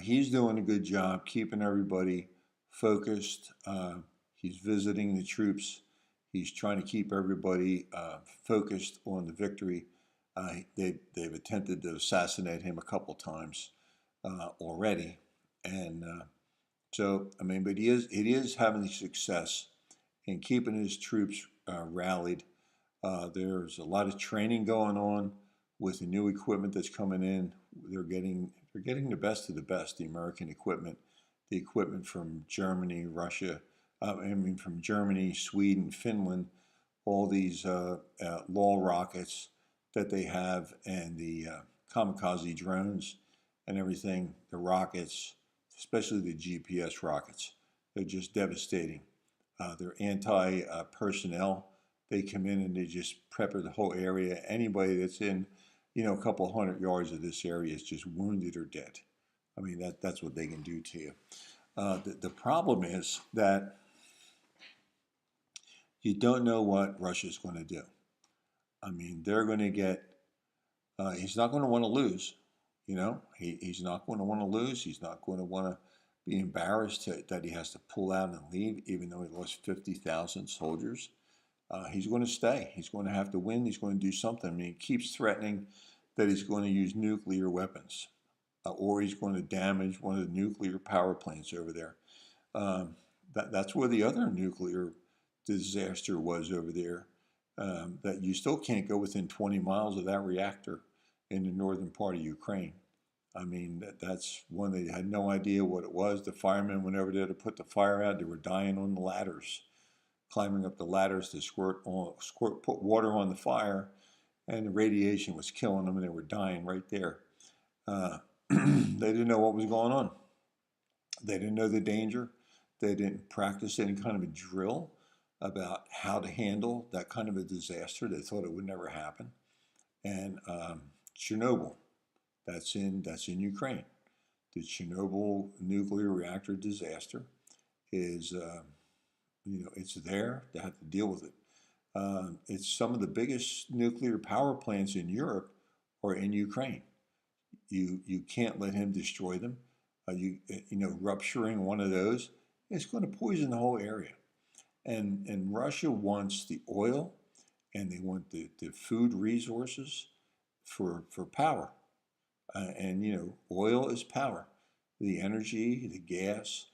he's doing a good job keeping everybody focused. He's visiting the troops. He's trying to keep everybody focused on the victory. They've attempted to assassinate him a couple times already, And so, I mean, but he is having success in keeping his troops rallied. There's a lot of training going on with the new equipment that's coming in. They're getting the best of the best, the American equipment, the equipment from Germany, Russia, from Germany, Sweden, Finland, all these LOL rockets that they have, and the kamikaze drones and everything, the rockets, especially the GPS rockets. They're just devastating. They're anti-personnel. They come in and they just pepper the whole area. Anybody that's in, a couple hundred yards of this area is just wounded or dead. I mean, that's what they can do to you. The problem is that you don't know what Russia's going to do. I mean, they're going to get, he's not going to want to lose. He's not going to want to lose. He's not going to want to be embarrassed that he has to pull out and leave, even though he lost 50,000 soldiers. He's going to stay. He's going to have to win. He's going to do something. I mean, he keeps threatening that he's going to use nuclear weapons, or he's going to damage one of the nuclear power plants over there. That's where the other nuclear disaster was over there, that you still can't go within 20 miles of that reactor in the northern part of Ukraine. I mean, that's one they had no idea what it was. The firemen went over there to put the fire out. They were dying on the ladders, climbing up the ladders to put water on the fire, and the radiation was killing them, and they were dying right there. They didn't know what was going on. They didn't know the danger. They didn't practice any kind of a drill about how to handle that kind of a disaster. They thought it would never happen. And Chernobyl, that's in Ukraine. The Chernobyl nuclear reactor disaster is, it's there. They have to deal with it. It's some of the biggest nuclear power plants in Europe are in Ukraine. You can't let him destroy them. Rupturing one of those is going to poison the whole area. And Russia wants the oil, and they want the food resources for power. Oil is power. The energy, the gas,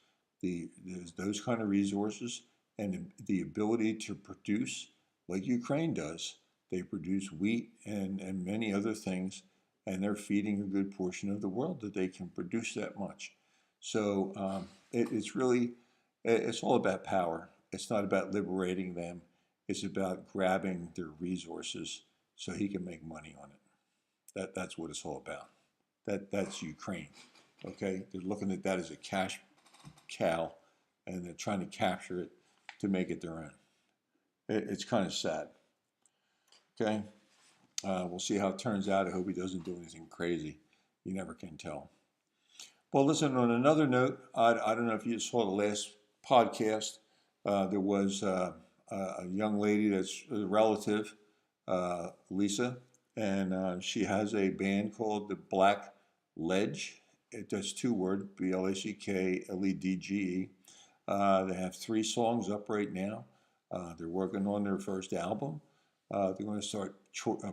those kind of resources, and the ability to produce, like Ukraine does. They produce wheat and many other things, and they're feeding a good portion of the world that they can produce that much. So it's all about power. It's not about liberating them. It's about grabbing their resources so he can make money on it. That's what it's all about. That's Ukraine. Okay, they're looking at that as a cash cow, and they're trying to capture it to make it their own. It's kind of sad. Okay, we'll see how it turns out. I hope he doesn't do anything crazy. You never can tell. Well, listen, on another note, I don't know if you saw the last podcast. There was a young lady that's a relative, Lisa, and she has a band called the Black Ledge. It does two words, BLACKLEDGE. They have 3 songs up right now. They're working on their first album. They're going to start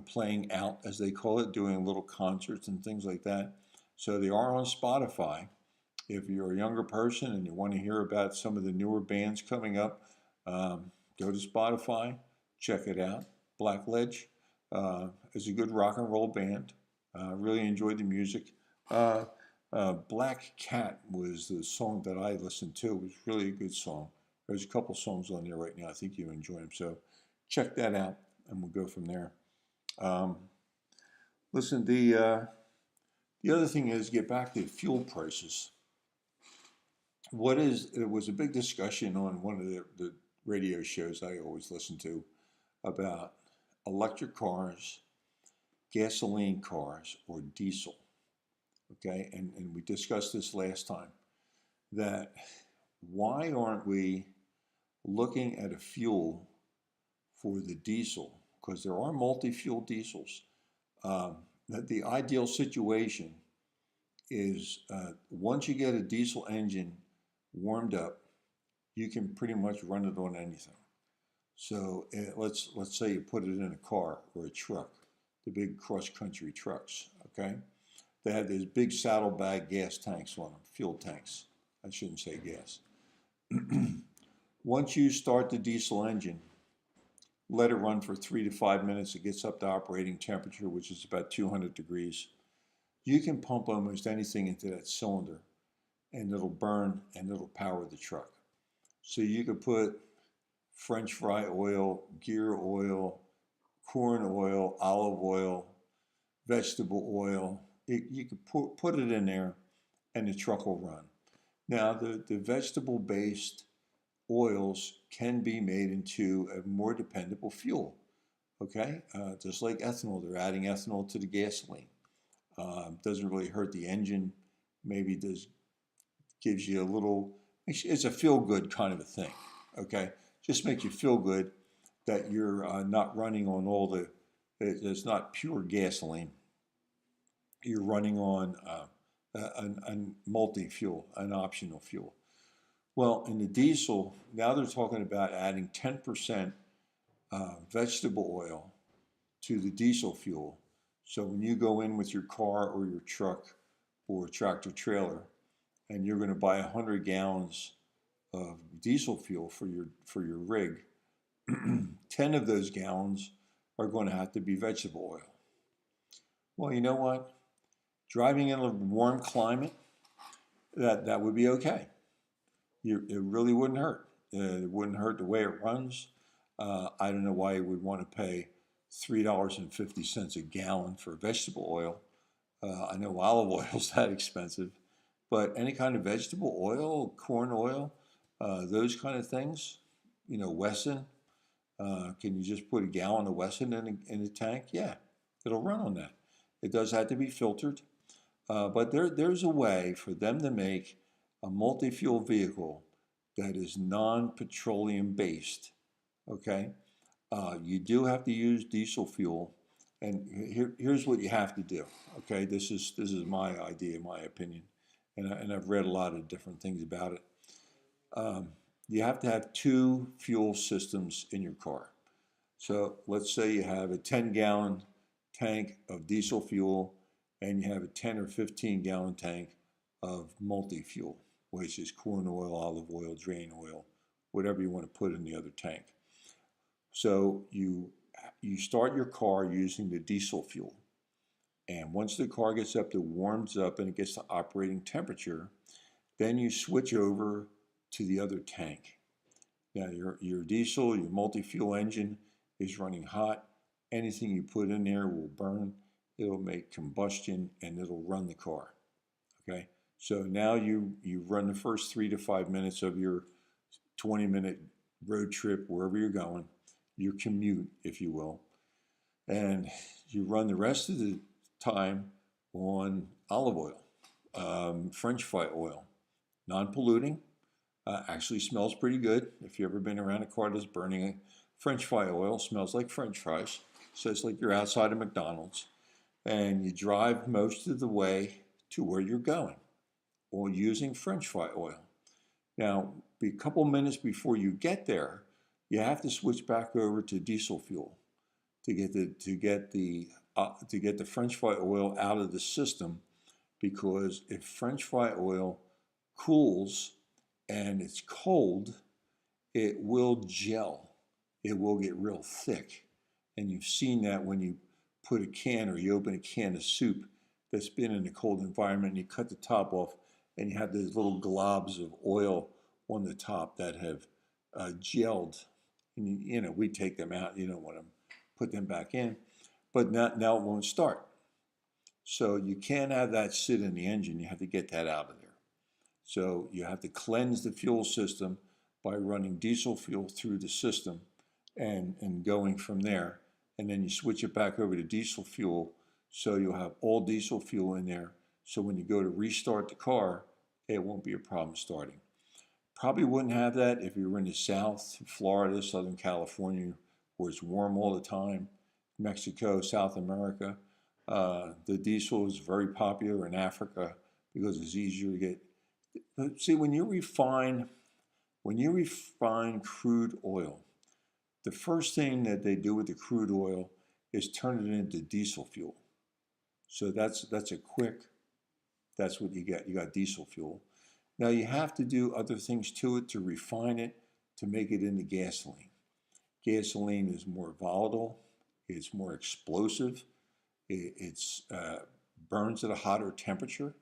playing out, as they call it, doing little concerts and things like that. So they are on Spotify. If you're a younger person and you want to hear about some of the newer bands coming up, go to Spotify, check it out. Black Ledge is a good rock and roll band. Really enjoyed the music. Black Cat was the song that I listened to. It was really a good song. There's a couple songs on there right now. I think you enjoy them. So check that out, and we'll go from there. Listen, the other thing is, get back to fuel prices. It was a big discussion on one of the radio shows I always listen to about electric cars, gasoline cars, or diesel. Okay, and we discussed this last time, that why aren't we looking at a fuel for the diesel? Because there are multi-fuel diesels. That the ideal situation is once you get a diesel engine warmed up, you can pretty much run it on anything. So let's say you put it in a car or a truck, the big cross-country trucks, okay? They have those big saddlebag gas tanks on them, fuel tanks. I shouldn't say gas. Once you start the diesel engine, let it run for 3 to 5 minutes. It gets up to operating temperature, which is about 200 degrees. You can pump almost anything into that cylinder, and it'll burn and it'll power the truck. So you could put French fry oil, gear oil, corn oil, olive oil, vegetable oil. You could put it in there and the truck will run. Now, the vegetable-based oils can be made into a more dependable fuel, okay? Just like ethanol, they're adding ethanol to the gasoline. Doesn't really hurt the engine, maybe gives you a little, it's a feel-good kind of a thing, okay? Just makes you feel good that you're not running on it's not pure gasoline. You're running on a multi-fuel, an optional fuel. Well, in the diesel, now they're talking about adding 10% vegetable oil to the diesel fuel. So when you go in with your car or your truck or tractor trailer, and you're going to buy 100 gallons of diesel fuel for your rig, 10 of those gallons are going to have to be vegetable oil. Well, you know what? Driving in a warm climate, that would be okay. It really wouldn't hurt. It wouldn't hurt the way it runs. I don't know why you would want to pay $3.50 a gallon for vegetable oil. I know olive oil is that expensive, but any kind of vegetable oil, corn oil, those kind of things, Wesson, can you just put a gallon of Wesson in a tank? Yeah, it'll run on that. It does have to be filtered, but there's a way for them to make a multi-fuel vehicle that is non-petroleum based, okay? You do have to use diesel fuel, and here's what you have to do, okay? This is my idea, my opinion, and I've read a lot of different things about it. You have to have 2 fuel systems in your car. So let's say you have a 10-gallon tank of diesel fuel, and you have a 10 or 15-gallon tank of multi-fuel, which is corn oil, olive oil, drain oil, whatever you want to put in the other tank. So you start your car using the diesel fuel. And once the car gets up to warms up and it gets to operating temperature, then you switch over to the other tank. Now your diesel, your multi-fuel engine is running hot. Anything you put in there will burn. It'll make combustion and it'll run the car. Okay? So now you run the first 3 to 5 minutes of your 20-minute road trip wherever you're going, your commute, if you will, and you run the rest of the time on olive oil, French fry oil, non-polluting, actually smells pretty good. If you've ever been around a car that's burning French fry oil, smells like French fries, so it's like you're outside of McDonald's, and you drive most of the way to where you're going, or using French fry oil. Now, a couple minutes before you get there, you have to switch back over to diesel fuel to get the French fry oil out of the system, because if French fry oil cools and it's cold, it will gel. It will get real thick, and you've seen that when you put a can or you open a can of soup that's been in a cold environment, and you cut the top off, and you have these little globs of oil on the top that have gelled. And we take them out. You don't want to put them back in, but now it won't start. So you can't have that sit in the engine. You have to get that out of there. So you have to cleanse the fuel system by running diesel fuel through the system and going from there. And then you switch it back over to diesel fuel, so you'll have all diesel fuel in there. So when you go to restart the car, it won't be a problem starting. Probably wouldn't have that if you were in the South, Florida, Southern California, where it's warm all the time, Mexico, South America. The diesel is very popular in Africa because it's easier to get. See, when you refine crude oil, the first thing that they do with the crude oil is turn it into diesel fuel. So that's a quick, that's what you get. You got diesel fuel. Now you have to do other things to it to refine it, to make it into gasoline. Gasoline is more volatile, it's more explosive, it's burns at a hotter temperature.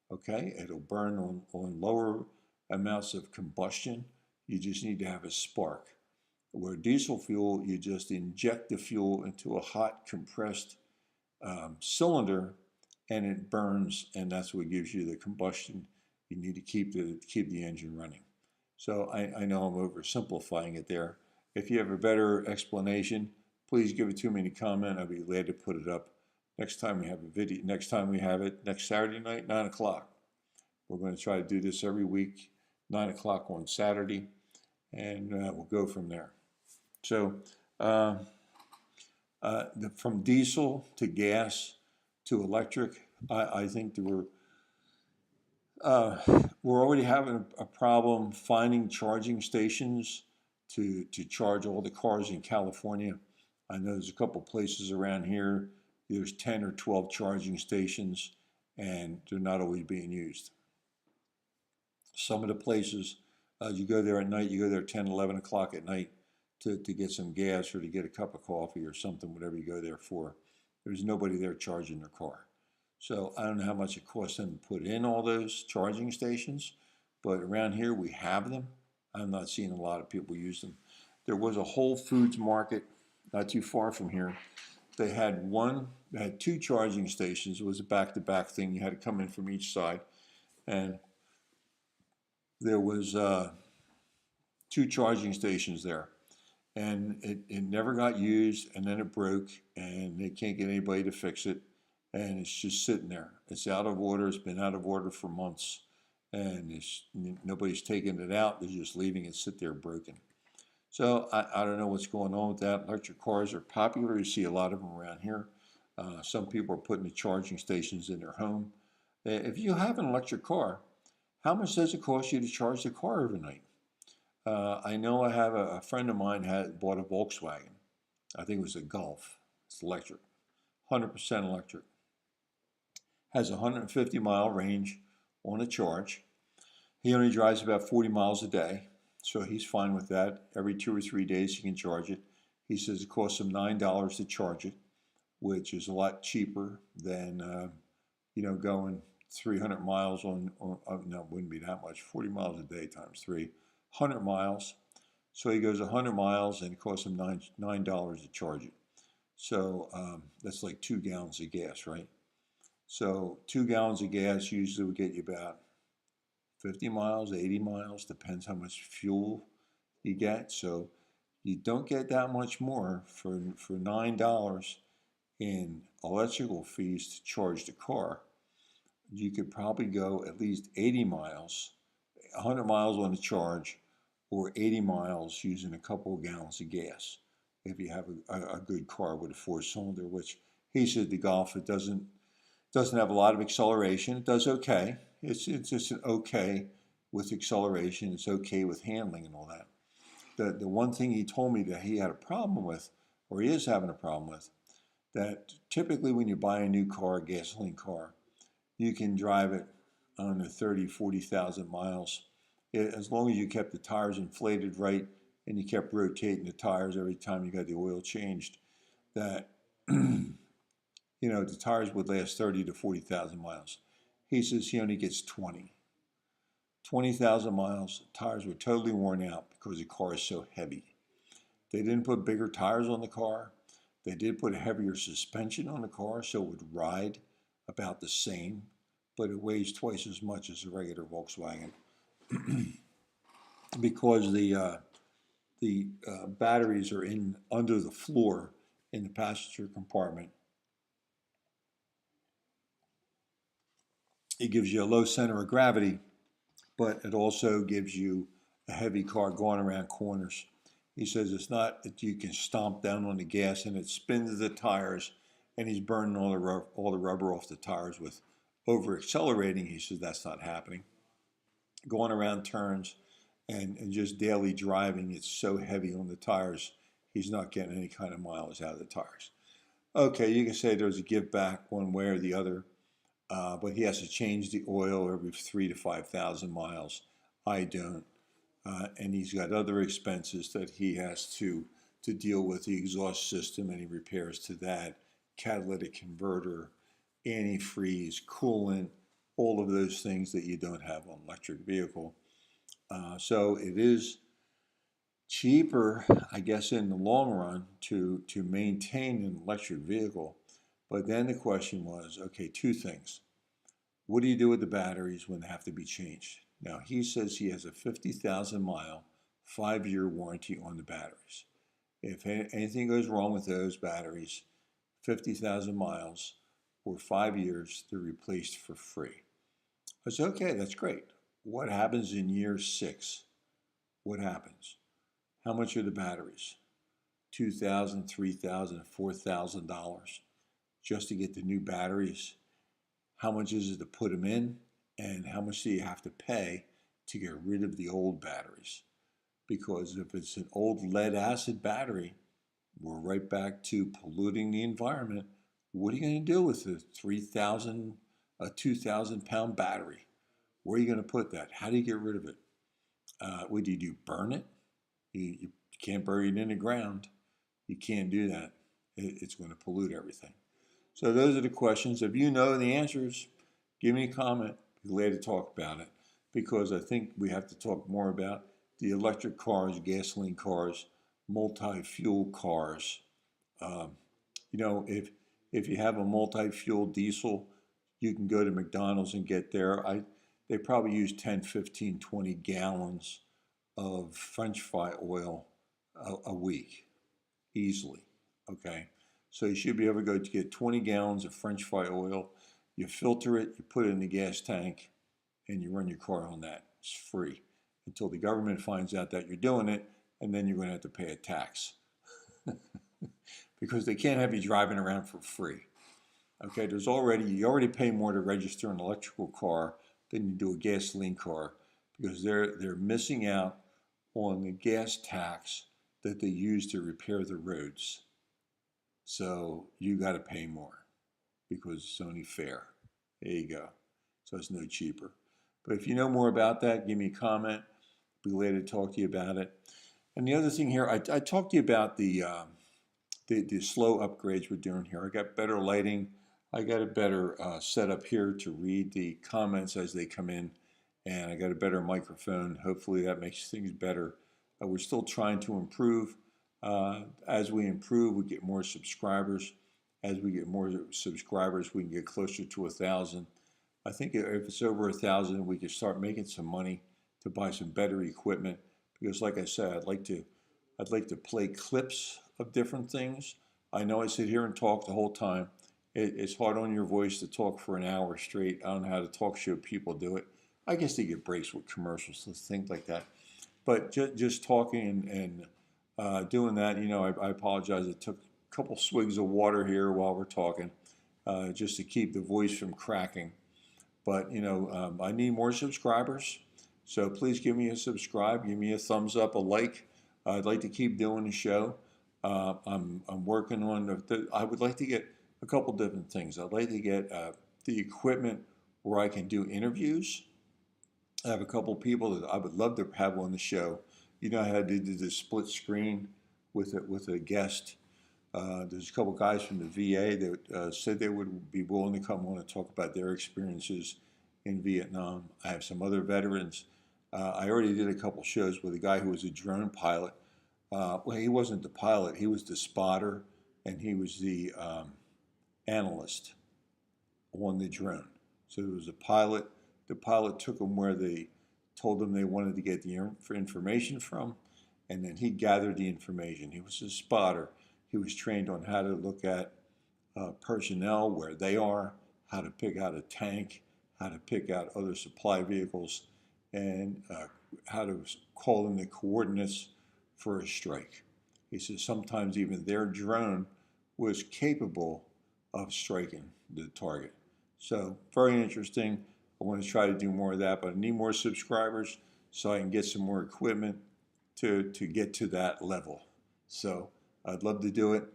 Okay, it'll burn on lower amounts of combustion. You just need to have a spark. Where diesel fuel, you just inject the fuel into a hot compressed cylinder, and it burns, and that's what gives you the combustion you need to keep the engine running. So I know I'm oversimplifying it there. If you have a better explanation, please give it to me in a comment. I'll be glad to put it up next time we have a video. Next time we have it, next Saturday night, 9 o'clock. We're going to try to do this every week, 9 o'clock on Saturday, and we'll go from there. So from diesel to gas to electric, I think we're already having a problem finding charging stations to charge all the cars in California. I know there's a couple places around here, there's 10 or 12 charging stations, and they're not always being used. Some of the places, you go there at night, you go there at 10, 11 o'clock at night to get some gas or to get a cup of coffee or something, whatever you go there for. There's nobody there charging their car. So I don't know how much it costs them to put in all those charging stations, but around here we have them. I'm not seeing a lot of people use them. There was a Whole Foods market not too far from here. They had two charging stations. It was a back-to-back thing. You had to come in from each side. And there was two charging stations there. And it never got used, and then it broke, and they can't get anybody to fix it. And it's just sitting there. It's out of order. It's been out of order for months. And nobody's taking it out. They're just leaving it sit there broken. So I don't know what's going on with that. Electric cars are popular. You see a lot of them around here. Some people are putting the charging stations in their home. If you have an electric car, how much does it cost you to charge the car overnight? I know I have a friend of mine had bought a Volkswagen. I think it was a Golf. It's electric, 100% electric. Has a 150-mile range on a charge. He only drives about 40 miles a day, so he's fine with that. Every 2 or 3 days he can charge it. He says it costs him $9 to charge it, which is a lot cheaper than going 300 miles no, it wouldn't be that much. 40 miles a day times 3, 100 miles. So he goes 100 miles and it costs him $9 to charge it. So that's like 2 gallons of gas, right? So 2 gallons of gas usually would get you about 50 miles, 80 miles, depends how much fuel you get. So you don't get that much more for $9 in electrical fees to charge the car. You could probably go at least 80 miles, 100 miles on the charge, or 80 miles using a couple of gallons of gas if you have a good car with a 4-cylinder, which he said the Golf, it doesn't have a lot of acceleration. It does okay. It's just an okay with acceleration. It's okay with handling and all that. The one thing he told me that he had a problem with, or he is having a problem with, that typically when you buy a new car, a gasoline car, you can drive it on 30, 40,000 miles. As long as you kept the tires inflated right and you kept rotating the tires every time you got the oil changed, that the tires would last 30 to 40,000 miles. He says he only gets 20,000 miles. The tires were totally worn out because the car is so heavy. They didn't put bigger tires on the car. They did put a heavier suspension on the car, so it would ride about the same, but it weighs twice as much as a regular Volkswagen because the batteries are under the floor in the passenger compartment. It gives you a low center of gravity, but it also gives you a heavy car going around corners. He says it's not that you can stomp down on the gas and it spins the tires and he's burning all the rubber off the tires with over accelerating. He says that's not happening. Going around turns and just daily driving, it's so heavy on the tires, he's not getting any kind of mileage out of the tires. Okay, you can say there's a give back one way or the other, but he has to change the oil every 3 to 5,000 miles. I don't. And he's got other expenses that he has to deal with, the exhaust system, and he repairs to that, catalytic converter, antifreeze, coolant, all of those things that you don't have on an electric vehicle. So it is cheaper, I guess, in the long run to maintain an electric vehicle. But then the question was, okay, two things. What do you do with the batteries when they have to be changed? Now, he says he has a 50,000 mile, 5-year warranty on the batteries. If anything goes wrong with those batteries, 50,000 miles or 5 years, they're replaced for free. I said, okay, that's great. What happens in year 6? What happens? How much are the batteries? $2,000, $3,000, $4,000 just to get the new batteries. How much is it to put them in? And how much do you have to pay to get rid of the old batteries? Because if it's an old lead acid battery, we're right back to polluting the environment. What are you going to do with a 2,000 pound battery? Where are you going to put that? How do you get rid of it? What do you do? Burn it? You can't bury it in the ground. You can't do that. It's going to pollute everything. So those are the questions. If you know the answers, give me a comment. Be glad to talk about it, because I think we have to talk more about the electric cars, gasoline cars, multi-fuel cars. You know, if you have a multi-fuel diesel, you can go to McDonald's and get there. They probably use 10, 15, 20 gallons of French fry oil a week, easily, okay? So you should be able to go to get 20 gallons of French fry oil. You filter it, you put it in the gas tank, and you run your car on that. It's free until the government finds out that you're doing it, and then you're going to have to pay a tax because they can't have you driving around for free. Okay, you already pay more to register an electrical car than you do a gasoline car, because they're missing out on the gas tax that they use to repair the roads. So you got to pay more because it's only fair. There you go. So it's no cheaper. But if you know more about that, give me a comment. Be glad to talk to you about it. And the other thing here, I talked to you about the slow upgrades we're doing here. I got better lighting. I got a better setup here to read the comments as they come in. And I got a better microphone. Hopefully that makes things better. We're still trying to improve. As we improve, we get more subscribers. As we get more subscribers, we can get closer to 1,000. I think if it's over 1,000, we can start making some money to buy some better equipment. Because, like I said, I'd like to play clips of different things. I know I sit here and talk the whole time. It's hard on your voice to talk for an hour straight. I don't know how to talk show people do it. I guess they get breaks with commercials and things like that. But just talking and doing that, you know, I apologize. It took a couple swigs of water here while we're talking, just to keep the voice from cracking. But, you know, I need more subscribers. So please give me a subscribe. Give me a thumbs up, a like. I'd like to keep doing the show. I'm working on I would like to get a couple different things. I'd like to get the equipment where I can do interviews. I have a couple people that I would love to have on the show. You know how to do the split screen with a guest. There's a couple guys from the VA that said they would be willing to come on and talk about their experiences in Vietnam. I have some other veterans. I already did a couple shows with a guy who was a drone pilot. Well, he wasn't the pilot. He was the spotter, and he was the analyst on the drone. So there was a pilot. The pilot took them where they told them they wanted to get the information from, and then he gathered the information. He was a spotter. He was trained on how to look at personnel, where they are, how to pick out a tank, how to pick out other supply vehicles, and how to call in the coordinates for a strike. He says sometimes even their drone was capable of striking the target. So very interesting. I want to try to do more of that, but I need more subscribers so I can get some more equipment to get to that level. So I'd love to do it.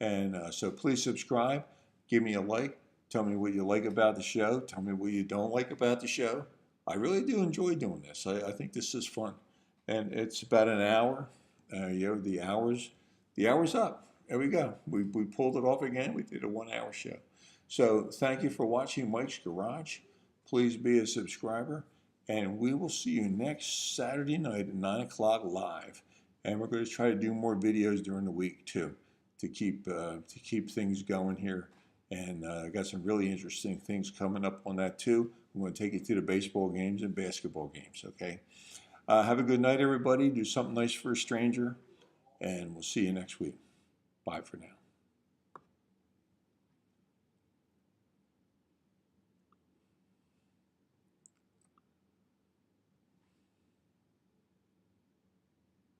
And so please subscribe, give me a like, tell me what you like about the show, tell me what you don't like about the show. I really do enjoy doing this. I think this is fun. And it's about an hour. The hour's up. There we go. We pulled it off again. We did a 1 hour show. So thank you for watching Mike's Garage. Please be a subscriber. And we will see you next Saturday night at 9 o'clock live. And we're going to try to do more videos during the week too, to keep things going here. And I got some really interesting things coming up on that too. I'm going to take you to the baseball games and basketball games, okay? Have a good night, everybody. Do something nice for a stranger, and we'll see you next week. Bye for now.